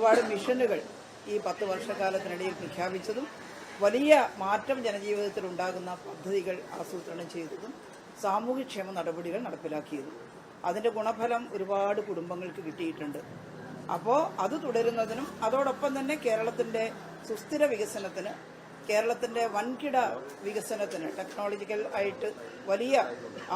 ഒരുപാട് മിഷനുകൾ ഈ 10 വർഷക്കാലത്തിനിടയിൽ പ്രഖ്യാപിച്ചതും വലിയ മാറ്റം ജനജീവിതത്തിൽ ഉണ്ടാകുന്ന പദ്ധതികൾ ആസൂത്രണം ചെയ്തതും സാമൂഹ്യക്ഷേമ നടപടികൾ നടപ്പിലാക്കിയതും അതിൻ്റെ ഗുണഫലം ഒരുപാട് കുടുംബങ്ങൾക്ക് കിട്ടിയിട്ടുണ്ട്. അപ്പോൾ അത് തുടരുന്നതിനും അതോടൊപ്പം തന്നെ കേരളത്തിൻ്റെ സുസ്ഥിര വികസനത്തിന്, കേരളത്തിൻ്റെ വൻകിട വികസനത്തിന്, ടെക്നോളജിക്കൽ ആയിട്ട് വലിയ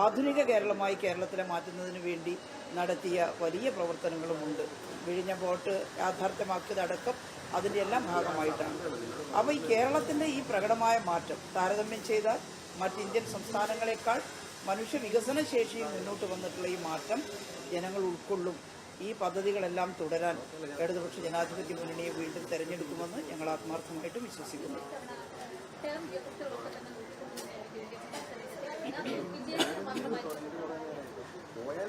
ആധുനിക കേരളമായി കേരളത്തിലെ മാറ്റുന്നതിന് വേണ്ടി നടത്തിയ വലിയ പ്രവർത്തനങ്ങളുമുണ്ട്. വിഴിഞ്ഞ പോർട്ട് യാഥാർത്ഥ്യമാക്കിയതടക്കം അതിൻ്റെ എല്ലാം ഭാഗമായിട്ടാണ്. അപ്പോൾ ഈ കേരളത്തിൻ്റെ ഈ പ്രകടമായ മാറ്റം താരതമ്യം ചെയ്താൽ മറ്റ് ഇന്ത്യൻ സംസ്ഥാനങ്ങളെക്കാൾ മനുഷ്യ വികസന ശേഷിയിൽ മുന്നോട്ട് വന്നിട്ടുള്ള ഈ മാറ്റം ജനങ്ങൾ ഉൾക്കൊള്ളും. ഈ പദ്ധതികളെല്ലാം തുടരാൻ ഇടതുപക്ഷ ജനാധിപത്യ മുന്നണിയെ വീണ്ടും തെരഞ്ഞെടുക്കുമെന്ന് ഞങ്ങൾ ആത്മാർത്ഥമായിട്ട് വിശ്വസിക്കുന്നു.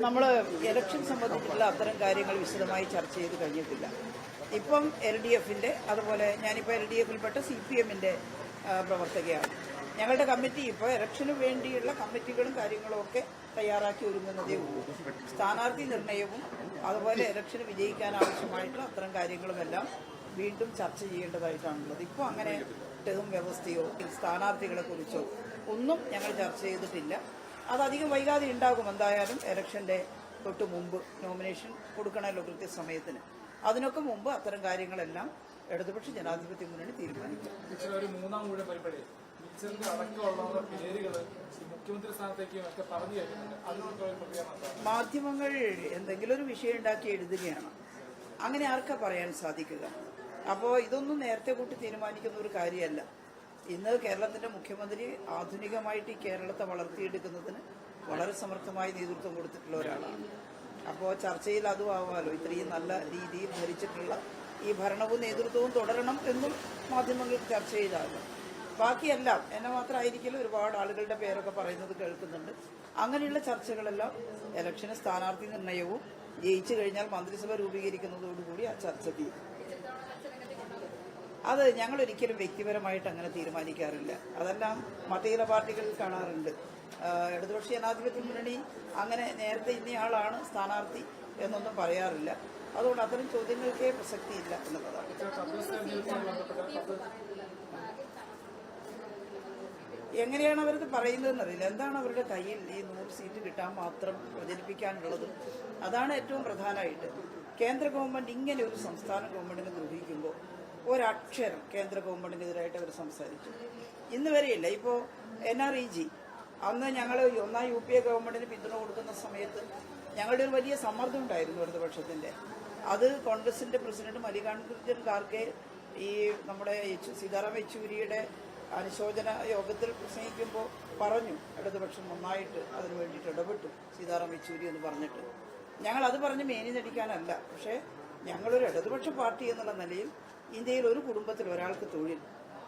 നമ്മൾ ഇലക്ഷൻ സംബന്ധിച്ചുള്ള അത്തരം കാര്യങ്ങൾ വിശദമായി ചർച്ച ചെയ്ത് കഴിഞ്ഞിട്ടില്ല. ഇപ്പം LDFിൻ്റെ, അതുപോലെ ഞാനിപ്പോൾ LDFിൽപ്പെട്ട CPMൻ്റെ പ്രവർത്തകയാണ്. ഞങ്ങളുടെ കമ്മിറ്റി ഇപ്പോൾ ഇലക്ഷന് വേണ്ടിയുള്ള കമ്മിറ്റികളും കാര്യങ്ങളും ഒക്കെ തയ്യാറാക്കി ഒരുങ്ങുന്നതേ ഉള്ളൂ. സ്ഥാനാർത്ഥി നിർണയവും അതുപോലെ ഇലക്ഷന് വിജയിക്കാൻ ആവശ്യമായിട്ടുള്ള അത്തരം കാര്യങ്ങളുമെല്ലാം വീണ്ടും ചർച്ച ചെയ്യേണ്ടതായിട്ടാണുള്ളത്. ഇപ്പോൾ അങ്ങനെ ടേം വ്യവസ്ഥയോ സ്ഥാനാർത്ഥികളെ കുറിച്ചോ ഒന്നും ഞങ്ങൾ ചർച്ച ചെയ്തിട്ടില്ല. അതധികം വൈകാതെ ഉണ്ടാകും. എന്തായാലും ഇലക്ഷൻ്റെ തൊട്ട് മുമ്പ് നോമിനേഷൻ കൊടുക്കണമല്ലോ കൃത്യസമയത്തിന്. അതിനൊക്കെ മുമ്പ് അത്തരം കാര്യങ്ങളെല്ലാം ഇടതുപക്ഷ ജനാധിപത്യ മുന്നണി തീരുമാനിക്കും. മാധ്യമങ്ങൾ എന്തെങ്കിലും ഒരു വിഷയം ഉണ്ടാക്കി എഴുതുകയാണ്. അങ്ങനെ ആർക്കാ പറയാൻ സാധിക്കുക? അപ്പോൾ ഇതൊന്നും നേരത്തെ കൂട്ടി തീരുമാനിക്കുന്ന ഒരു കാര്യമല്ല. ഇന്ന് കേരളത്തിന്റെ മുഖ്യമന്ത്രി ആധുനികമായിട്ട് ഈ കേരളത്തെ വളർത്തിയെടുക്കുന്നതിന് വളരെ സമർത്ഥമായി നേതൃത്വം കൊടുത്തിട്ടുള്ള ഒരാളാണ്. അപ്പോൾ ചർച്ചയിൽ അതും ആവാമല്ലോ. ഇത്രയും നല്ല രീതിയിൽ ഭരിച്ചിട്ടുള്ള ഈ ഭരണവും നേതൃത്വവും തുടരണം എന്നും മാധ്യമങ്ങൾക്ക് ചർച്ച ചെയ്താലും ബാക്കിയെല്ലാം എന്നെ മാത്രമായിരിക്കില്ല, ഒരുപാട് ആളുകളുടെ പേരൊക്കെ പറയുന്നത് കേൾക്കുന്നുണ്ട്. അങ്ങനെയുള്ള ചർച്ചകളെല്ലാം ഇലക്ഷന് സ്ഥാനാർത്ഥി നിർണയവും ജയിച്ചു കഴിഞ്ഞാൽ മന്ത്രിസഭ രൂപീകരിക്കുന്നതോടുകൂടി ആ ചർച്ച തീരും. അത് ഞങ്ങൾ ഒരിക്കലും വ്യക്തിപരമായിട്ട് അങ്ങനെ തീരുമാനിക്കാറില്ല. അതെല്ലാം മതേതര പാർട്ടികളിൽ കാണാറുണ്ട്. ഇടതുപക്ഷ ജനാധിപത്യ മുന്നണി അങ്ങനെ നേരത്തെ ഇന്നയാളാണ് സ്ഥാനാർത്ഥി എന്നൊന്നും പറയാറില്ല. അതുകൊണ്ട് അത്തരം ചോദ്യങ്ങൾക്കേ പ്രസക്തിയില്ല എന്നുള്ളതാണ്. എങ്ങനെയാണ് അവരത് പറയുന്നതെന്നറിയില്ല. എന്താണ് അവരുടെ കയ്യിൽ ഈ 100 സീറ്റ് കിട്ടാൻ മാത്രം പ്രചരിപ്പിക്കാനുള്ളത്? അതാണ് ഏറ്റവും പ്രധാനമായിട്ട്. കേന്ദ്ര ഗവൺമെന്റ് ഇങ്ങനെ ഒരു സംസ്ഥാന ഗവൺമെന്റിനെ ദ്രോഹിക്കുമ്പോൾ ഒരക്ഷരം കേന്ദ്ര ഗവൺമെന്റിനെതിരായിട്ട് അവർ സംസാരിച്ചു. ഇന്ന് വരെയില്ല. ഇപ്പോൾ NREG അന്ന് ഞങ്ങൾ ഒന്നാം UPA ഗവൺമെന്റിന് പിന്തുണ കൊടുക്കുന്ന സമയത്ത് ഞങ്ങളുടെ ഒരു വലിയ സമ്മർദ്ദം ഉണ്ടായിരുന്നു ഇടതുപക്ഷത്തിന്റെ. അത് കോൺഗ്രസിന്റെ പ്രസിഡന്റ് മല്ലികാർജ്ജുൻ ഖാർഗെ ഈ നമ്മുടെ സീതാറാം യെച്ചൂരിയുടെ അനുശോചന യോഗത്തിൽ പ്രസംഗിക്കുമ്പോൾ പറഞ്ഞു, ഇടതുപക്ഷം നന്നായിട്ട് അതിനു വേണ്ടിയിട്ട് ഇടപെട്ടു സീതാറാം യെച്ചൂരി എന്ന് പറഞ്ഞിട്ട്. ഞങ്ങൾ അത് പറഞ്ഞ് മേനി നടിക്കാനല്ല, പക്ഷേ ഞങ്ങളൊരു ഇടതുപക്ഷ പാർട്ടി എന്നുള്ള നിലയിൽ ഇന്ത്യയിൽ ഒരു കുടുംബത്തിൽ ഒരാൾക്ക്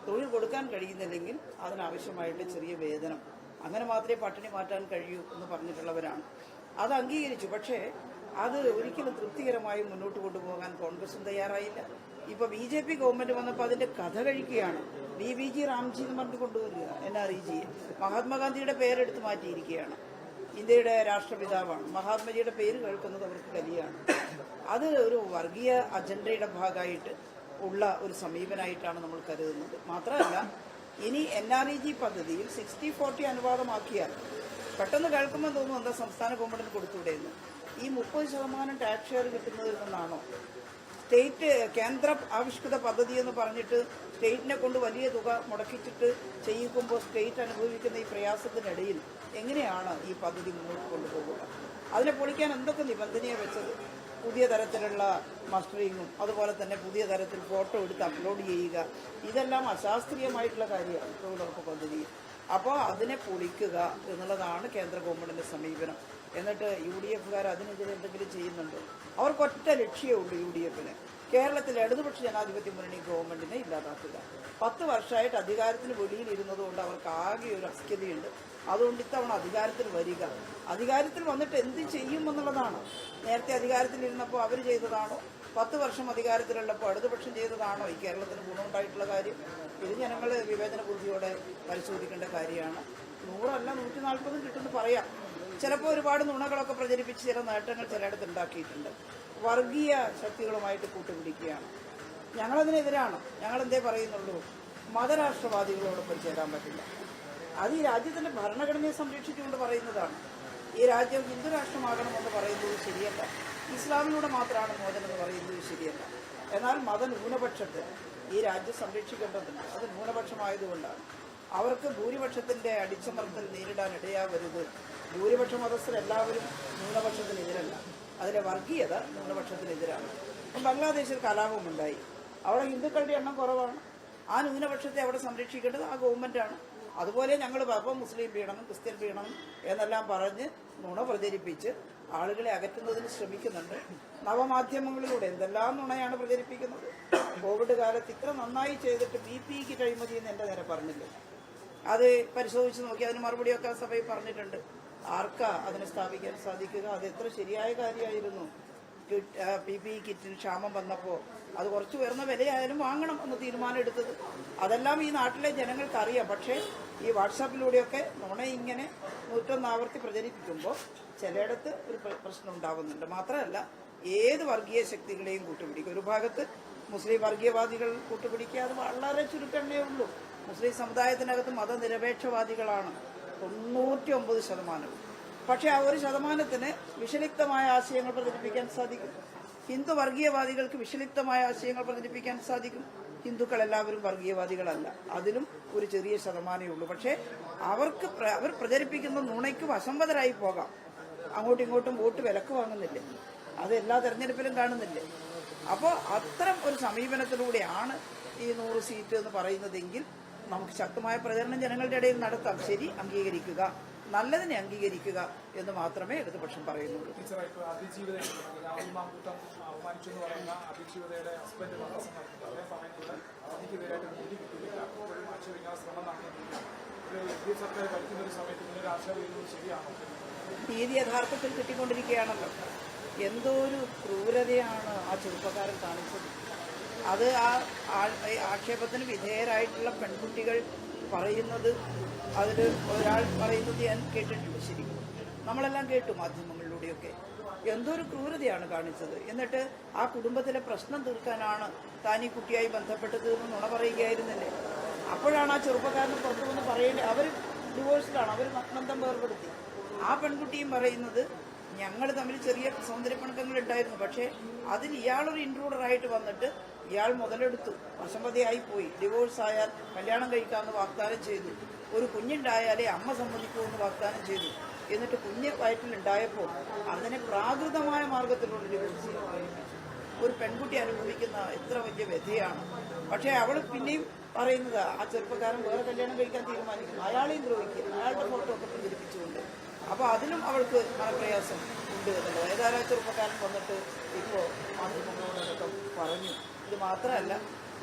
തൊഴിൽ കൊടുക്കാൻ കഴിയുന്നില്ലെങ്കിൽ അതിനാവശ്യമായിട്ട് ചെറിയ വേതനം, അങ്ങനെ മാത്രമേ പട്ടിണി മാറ്റാൻ കഴിയൂ എന്ന് പറഞ്ഞിട്ടുള്ളവരാണ്. അത് അംഗീകരിച്ചു. പക്ഷേ അത് ഒരിക്കലും തൃപ്തികരമായി മുന്നോട്ട് കൊണ്ടുപോകാൻ കോൺഗ്രസും തയ്യാറായില്ല. ഇപ്പോൾ BJP ഗവൺമെന്റ് വന്നപ്പോൾ അതിന്റെ കഥ കഴിക്കുകയാണ്. BBG റാംജി എന്ന് പറഞ്ഞു കൊണ്ടുവരിക NREG. മഹാത്മാഗാന്ധിയുടെ പേരെടുത്ത് മാറ്റിയിരിക്കുകയാണ്. ഇന്ത്യയുടെ രാഷ്ട്രപിതാവാണ്. മഹാത്മജിയുടെ പേര് കേൾക്കുന്നത് അവർക്ക് കലിയാണ്. അത് ഒരു വർഗീയ അജണ്ടയുടെ ഭാഗമായിട്ട് ഉള്ള ഒരു സമീപനമായിട്ടാണ് നമ്മൾ കരുതുന്നത്. മാത്രമല്ല, ഇനി NREG പദ്ധതിയിൽ 60-40 അനുപാതമാക്കിയാൽ പെട്ടെന്ന് കേൾക്കുമ്പോൾ തോന്നും എന്താ സംസ്ഥാന ഗവൺമെന്റിന് കൊടുത്തൂടെ എന്ന്. ഈ 30% ടാക്സ് ഷെയർ കിട്ടുന്നതിൽ നിന്നാണോ? സ്റ്റേറ്റ് കേന്ദ്ര ആവിഷ്കൃത പദ്ധതി എന്ന് പറഞ്ഞിട്ട് സ്റ്റേറ്റിനെ കൊണ്ട് വലിയ തുക മുടക്കിച്ചിട്ട് ചെയ്യിക്കുമ്പോൾ സ്റ്റേറ്റ് അനുഭവിക്കുന്ന ഈ പ്രയാസത്തിനിടയിൽ എങ്ങനെയാണ് ഈ പദ്ധതി മുന്നോട്ട് കൊണ്ടുപോകുക? അതിനെ പൊളിക്കാൻ എന്തൊക്കെ നിബന്ധനയാണ് വെച്ചത്? പുതിയ തരത്തിലുള്ള മസ്റ്ററിങ്ങും അതുപോലെ തന്നെ പുതിയ തരത്തിൽ ഫോട്ടോ എടുത്ത് അപ്ലോഡ് ചെയ്യുക, ഇതെല്ലാം അശാസ്ത്രീയമായിട്ടുള്ള കാര്യമാണ് തൊഴിലുറപ്പ് പദ്ധതി. അപ്പോൾ അതിനെ പൊളിക്കുക എന്നുള്ളതാണ് കേന്ദ്ര ഗവൺമെന്റിന്റെ സമീപനം. എന്നിട്ട് UDFകാർ അതിനെതിരെ എന്തെങ്കിലും ചെയ്യുന്നുണ്ടോ? അവർക്കൊറ്റ ലക്ഷ്യമേ ഉള്ളൂ UDFന്. കേരളത്തിലെ ഇടതുപക്ഷ ജനാധിപത്യ മുന്നണി ഗവൺമെന്റിനെ ഇല്ലാതാക്കുക. 10 വർഷമായിട്ട് അധികാരത്തിന് വെളിയിലിരുന്നതുകൊണ്ട് അവർക്ക് ആകെ ഒരു അസ്ഥിതിയുണ്ട്. അതുകൊണ്ട് ഇത്തവണ അധികാരത്തിൽ വരിക, അധികാരത്തിൽ വന്നിട്ട് എന്ത് ചെയ്യുമെന്നുള്ളതാണ്. നേരത്തെ അധികാരത്തിലിരുന്നപ്പോൾ അവർ ചെയ്തതാണോ? 10 വർഷം അധികാരത്തിലുള്ളപ്പോൾ ഇടതുപക്ഷം ചെയ്തതാണോ ഈ കേരളത്തിന് ഗുണമുണ്ടായിട്ടുള്ള കാര്യം? ഇത് ജനങ്ങൾ വിവേചന ബുദ്ധിയോടെ പരിശോധിക്കേണ്ട കാര്യമാണ്. 100 അല്ല 140 കിട്ടുമെന്ന് പറയാം. ചിലപ്പോൾ ഒരുപാട് നുണകളൊക്കെ പ്രചരിപ്പിച്ച് ചില നേട്ടങ്ങൾ ചിലയിടത്ത് ഉണ്ടാക്കിയിട്ടുണ്ട്. വർഗീയ ശക്തികളുമായിട്ട് കൂട്ടുപിടിക്കുകയാണ്. ഞങ്ങളതിനെതിരാണ്. ഞങ്ങളെന്തേ പറയുന്നുള്ളൂ, മതരാഷ്ട്രവാദികളോടൊപ്പം ചേരാൻ പറ്റില്ല. അത് ഈ രാജ്യത്തിൻ്റെ ഭരണഘടനയെ സംരക്ഷിച്ചുകൊണ്ട് പറയുന്നതാണ്. ഈ രാജ്യം ഹിന്ദു രാഷ്ട്രമാകണമെന്ന് പറയുന്നത് ശരിയല്ല, ഇസ്ലാമിലൂടെ മാത്രമാണ് മോചനം എന്ന് പറയുന്നത് ശരിയല്ല. എന്നാൽ മതന്യൂനപക്ഷത്തെ ഈ രാജ്യം സംരക്ഷിക്കേണ്ടതുണ്ട്. അത് ന്യൂനപക്ഷമായതുകൊണ്ടാണ്. അവർക്ക് ഭൂരിപക്ഷത്തിൻ്റെ അടിച്ചമർത്തൽ നേരിടാൻ ഇടയാവരുത്. ഭൂരിപക്ഷ മതസ്ഥരെല്ലാവരും ന്യൂനപക്ഷത്തിനെതിരല്ല, അതിലെ വർഗീയത ന്യൂനപക്ഷത്തിനെതിരാണ്. അപ്പം ബംഗ്ലാദേശിൽ കലാപമുണ്ടായി, അവിടെ ഹിന്ദുക്കളുടെ എണ്ണം കുറവാണ്. ആ ന്യൂനപക്ഷത്തെ അവിടെ സംരക്ഷിക്കേണ്ടത് ആ ഗവൺമെൻറ്റാണ്. അതുപോലെ ഞങ്ങൾ അപ്പം മുസ്ലിം പീഡനം, ക്രിസ്ത്യൻ പീഡനം എന്നെല്ലാം പറഞ്ഞ് നുണ പ്രചരിപ്പിച്ച് ആളുകളെ അകറ്റുന്നതിന് ശ്രമിക്കുന്നുണ്ട്. നവമാധ്യമങ്ങളിലൂടെ എന്തെല്ലാം നുണയാണ് പ്രചരിപ്പിക്കുന്നത്. കോവിഡ് കാലത്ത് ഇത്ര നന്നായി ചെയ്തിട്ട് PPE കിറ്റ് അഴിമതി എന്ന് എൻ്റെ നേരെ പറഞ്ഞില്ലേ? അത് പരിശോധിച്ച് നോക്കി അതിന് മറുപടിയൊക്കെ സഭയിൽ പറഞ്ഞിട്ടുണ്ട്. ആർക്കാ അതിനെ സ്ഥാപിക്കാൻ സാധിക്കുക? അത് എത്ര ശരിയായ കാര്യമായിരുന്നു. PPE കിറ്റിന് ക്ഷാമം വന്നപ്പോൾ അത് കുറച്ച് ഉയർന്ന വിലയായാലും വാങ്ങണം എന്ന് തീരുമാനം എടുത്തത്. അതെല്ലാം ഈ നാട്ടിലെ ജനങ്ങൾക്കറിയാം. പക്ഷേ ഈ വാട്സാപ്പിലൂടെയൊക്കെ നുണ ഇങ്ങനെ 101 ആവർത്തി പ്രചരിപ്പിക്കുമ്പോൾ ചിലയിടത്ത് ഒരു പ്രശ്നം ഉണ്ടാകുന്നുണ്ട്. മാത്രമല്ല, ഏത് വർഗീയ ശക്തികളെയും കൂട്ടുപിടിക്കുക. ഒരു ഭാഗത്ത് മുസ്ലിം വർഗീയവാദികൾ കൂട്ടുപിടിക്കുക, അത് വളരെ ചുരുക്കണ്ണേ ഉള്ളൂ. മുസ്ലിം സമുദായത്തിനകത്ത് മതനിരപേക്ഷവാദികളാണ് 99%. പക്ഷേ ആ 1% വിഷലിപ്തമായ ആശയങ്ങൾ പ്രചരിപ്പിക്കാൻ സാധിക്കും. ഹിന്ദു വർഗീയവാദികൾക്ക് വിഷലിപ്തമായ ആശയങ്ങൾ പ്രചരിപ്പിക്കാൻ സാധിക്കും. ഹിന്ദുക്കൾ എല്ലാവരും വർഗീയവാദികളല്ല, അതിലും ഒരു ചെറിയ ശതമാനമേ ഉള്ളൂ. പക്ഷേ അവർ പ്രചരിപ്പിക്കുന്ന നുണയ്ക്ക് വശംവദരായി പോകാം. അങ്ങോട്ടും ഇങ്ങോട്ടും വോട്ട് വിലക്ക് വാങ്ങുന്നില്ലേ? അത് എല്ലാ തെരഞ്ഞെടുപ്പിലും കാണുന്നില്ലേ? അപ്പോൾ അത്തരം ഒരു സമീപനത്തിലൂടെയാണ് ഈ 100 സീറ്റ് എന്ന് പറയുന്നതെങ്കിൽ നമുക്ക് ശക്തമായ പ്രചരണം ജനങ്ങളുടെ ഇടയിൽ നടത്താം. ശരി, അംഗീകരിക്കുക, നല്ലതിനെ അംഗീകരിക്കുക എന്ന് മാത്രമേ ഇടതുപക്ഷം പറയുന്നുള്ളൂ. നീതി യഥാർത്ഥത്തിൽ കിട്ടിക്കൊണ്ടിരിക്കുകയാണല്ലോ. എന്തോ ഒരു ക്രൂരതയാണ് ആ ചെറുപ്പക്കാരൻ കാണിച്ചത്. അത് ആ ആക്ഷേപത്തിന് വിധേയരായിട്ടുള്ള പെൺകുട്ടികൾ പറയുന്നത്, അതിൽ ഒരാൾ പറയുന്നത് ഞാൻ കേട്ടിട്ടുണ്ട്. ശരിക്കും നമ്മളെല്ലാം കേട്ടു മാധ്യമങ്ങളിലൂടെയൊക്കെ. എന്തോ ഒരു ക്രൂരതയാണ് കാണിച്ചത്. എന്നിട്ട് ആ കുടുംബത്തിലെ പ്രശ്നം തീർക്കാനാണ് താൻ ഈ കുട്ടിയായി ബന്ധപ്പെട്ടത് എന്ന് നുണ പറയുകയായിരുന്നില്ലേ? അപ്പോഴാണ് ആ ചെറുപ്പക്കാരന് പുറത്തു വന്ന് പറയേണ്ടത്. അവർ ഡിവോഴ്സിലാണ്, അവർ ബന്ധം വേർപെടുത്തി. ആ പെൺകുട്ടിയും പറയുന്നത് ഞങ്ങൾ തമ്മിൽ ചെറിയ സൗന്ദര്യപ്പണക്കങ്ങൾ ഉണ്ടായിരുന്നു, പക്ഷേ അതിൽ ഇയാളൊരു ഇൻട്രൂഡറായിട്ട് വന്നിട്ട് ഇയാൾ മുതലെടുത്തു, വശംവദയായി പോയി. ഡിവോഴ്സ് ആയാൽ കല്യാണം കഴിക്കാമെന്ന് വാഗ്ദാനം ചെയ്തു. ഒരു കുഞ്ഞുണ്ടായാലേ അമ്മ സമ്മതിക്കുമെന്ന് വാഗ്ദാനം ചെയ്തു. എന്നിട്ട് കുഞ്ഞ് വയറ്റിലുണ്ടായപ്പോൾ അതിനെ പ്രാകൃതമായ മാർഗത്തിലൂടെ ഡിവോഴ്സ് ചെയ്യാൻ ഒരു പെൺകുട്ടി അനുഭവിക്കുന്ന എത്ര വലിയ വ്യഥയാണ്. പക്ഷേ അവൾ പിന്നെയും പറയുന്നത് ആ ചെറുപ്പക്കാരൻ വേറെ കല്യാണം കഴിക്കാൻ തീരുമാനിക്കുന്നു, അയാളെയും ദ്രോഹിക്കുക, അയാളുടെ ഫോട്ടോ ഒക്കെ പ്രചരിപ്പിച്ചുകൊണ്ട്. അപ്പോൾ അതിലും അവൾക്ക് മനപ്രയാസം ഉണ്ട് എന്നുള്ളത്. ഏതായാലും ചെറുപ്പക്കാരൻ വന്നിട്ട് ഇപ്പോൾ മാധ്യമങ്ങളോടൊക്കെ പറഞ്ഞു. ഇത് മാത്രമല്ല,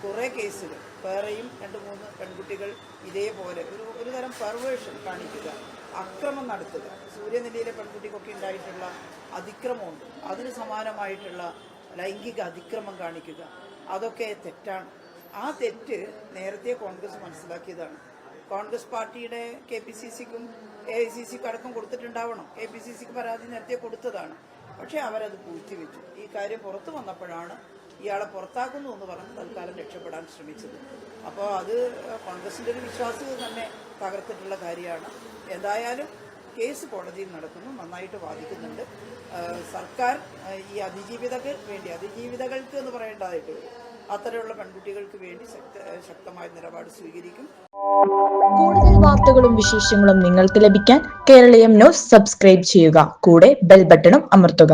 കുറേ കേസുകൾ വേറെയും 2-3 പെൺകുട്ടികൾ ഇതേപോലെ ഒരു തരം പെർവേഷൻ കാണിക്കുക, അക്രമം നടത്തുക. സൂര്യനെല്ലിയിലെ പെൺകുട്ടിക്കൊക്കെ ഉണ്ടായിട്ടുള്ള അതിക്രമമുണ്ട്, അതിന് സമാനമായിട്ടുള്ള ലൈംഗിക അതിക്രമം കാണിക്കുക, അതൊക്കെ തെറ്റാണ്. ആ തെറ്റ് നേരത്തെ കോൺഗ്രസ് മനസ്സിലാക്കിയതാണ്. കോൺഗ്രസ് പാർട്ടിയുടെ KPCCക്കും AICCക്കും അടക്കം കൊടുത്തിട്ടുണ്ടാവണം. KPCCക്ക് പരാതി നേരത്തെ കൊടുത്തതാണ്. പക്ഷേ അവരത് പൂഴ്ത്തിവെച്ചു. ഈ കാര്യം പുറത്തു വന്നപ്പോഴാണ് ഇയാളെ പുറത്താക്കുന്നു എന്ന് പറഞ്ഞ് തൽക്കാലം രക്ഷപ്പെടാൻ ശ്രമിച്ചത്. അപ്പോൾ അത് കോൺഗ്രസിൻ്റെ ഒരു വിശ്വാസ്യത തന്നെ തകർത്തിട്ടുള്ള കാര്യമാണ്. എന്തായാലും കേസ് കോടതിയിൽ നടക്കുന്നു, നന്നായിട്ട് വാദിക്കുന്നുണ്ട്. സർക്കാർ ഈ അതിജീവിതകൾക്ക് എന്ന് പറയേണ്ടതായിട്ട് വരും. അത്തരമുള്ള പെൺകുട്ടികൾക്ക് വേണ്ടി ശക്തമായ നിലപാട് സ്വീകരിക്കും. കൂടുതൽ വാർത്തകളും വിശേഷങ്ങളും നിങ്ങൾക്ക് ലഭിക്കാൻ കേരളീയം ന്യൂസ് സബ്സ്ക്രൈബ് ചെയ്യുക. കൂടെ ബെൽ ബട്ടണും അമർത്തുക.